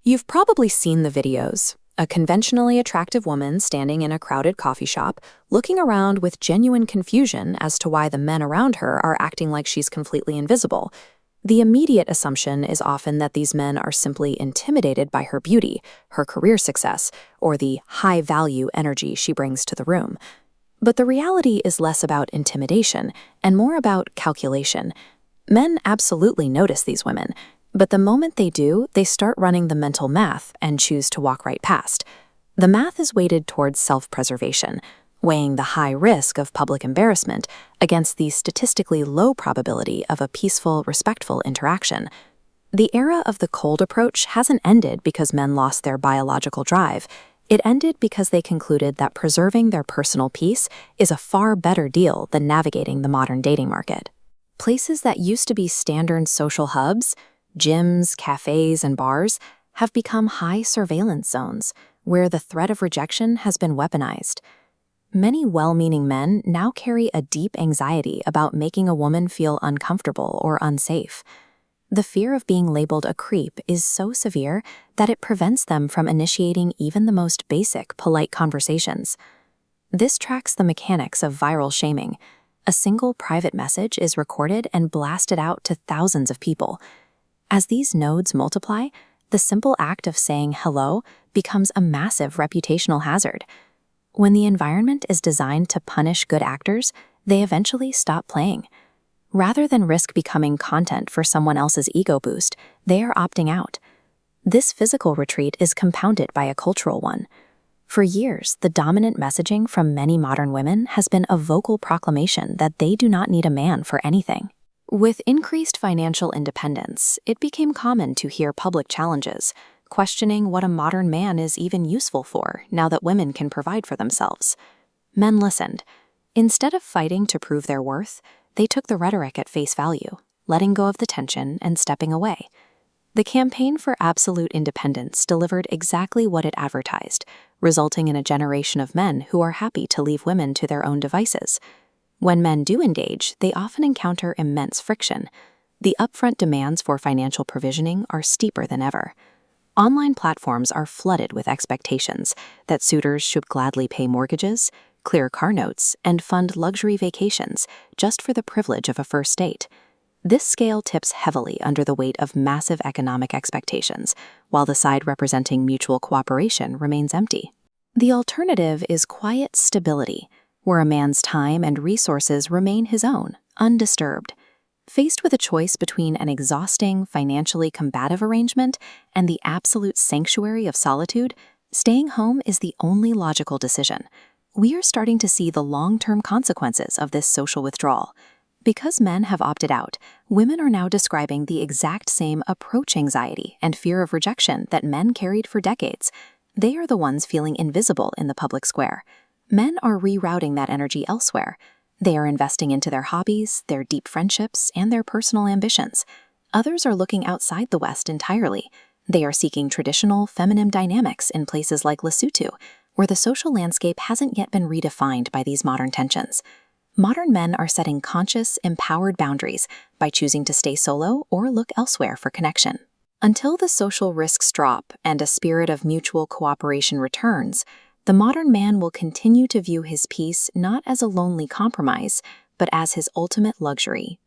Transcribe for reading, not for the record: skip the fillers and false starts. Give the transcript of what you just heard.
You've probably seen the videos. A conventionally attractive woman standing in a crowded coffee shop, looking around with genuine confusion as to why the men around her are acting like she's completely invisible. The immediate assumption is often that these men are simply intimidated by her beauty, her career success, or the high-value energy she brings to the room. But the reality is less about intimidation and more about calculation. Men absolutely notice these women, but the moment they do, they start running the mental math and choose to walk right past. The math is weighted towards self-preservation, weighing the high risk of public embarrassment against the statistically low probability of a peaceful, respectful interaction. The era of the cold approach hasn't ended because men lost their biological drive. It ended because they concluded that preserving their personal peace is a far better deal than navigating the modern dating market. Places that used to be standard social hubs, gyms, cafes, and bars, have become high surveillance zones where the threat of rejection has been weaponized. Many well-meaning men now carry a deep anxiety about making a woman feel uncomfortable or unsafe. The fear of being labeled a creep is so severe that it prevents them from initiating even the most basic, polite conversations. This tracks the mechanics of viral shaming. A single private message is recorded and blasted out to thousands of people. As these nodes multiply, the simple act of saying hello becomes a massive reputational hazard. When the environment is designed to punish good actors, they eventually stop playing. Rather than risk becoming content for someone else's ego boost, they are opting out. This physical retreat is compounded by a cultural one. For years, the dominant messaging from many modern women has been a vocal proclamation that they do not need a man for anything. With increased financial independence, it became common to hear public challenges, questioning what a modern man is even useful for now that women can provide for themselves. Men listened. Instead of fighting to prove their worth, they took the rhetoric at face value, letting go of the tension and stepping away. The campaign for absolute independence delivered exactly what it advertised, resulting in a generation of men who are happy to leave women to their own devices. When men do engage, they often encounter immense friction. The upfront demands for financial provisioning are steeper than ever. Online platforms are flooded with expectations that suitors should gladly pay mortgages, clear car notes, and fund luxury vacations just for the privilege of a first date. This scale tips heavily under the weight of massive economic expectations, while the side representing mutual cooperation remains empty. The alternative is quiet stability, where a man's time and resources remain his own, undisturbed. Faced with a choice between an exhausting, financially combative arrangement and the absolute sanctuary of solitude, staying home is the only logical decision. We are starting to see the long-term consequences of this social withdrawal. Because men have opted out, women are now describing the exact same approach anxiety and fear of rejection that men carried for decades. They are the ones feeling invisible in the public square. Men are rerouting that energy elsewhere. They are investing into their hobbies, their deep friendships, and their personal ambitions. Others are looking outside the West entirely. They are seeking traditional feminine dynamics in places like Lesotho, where the social landscape hasn't yet been redefined by these modern tensions. Modern men are setting conscious, empowered boundaries by choosing to stay solo or look elsewhere for connection. Until the social risks drop and a spirit of mutual cooperation returns, the modern man will continue to view his peace not as a lonely compromise, but as his ultimate luxury.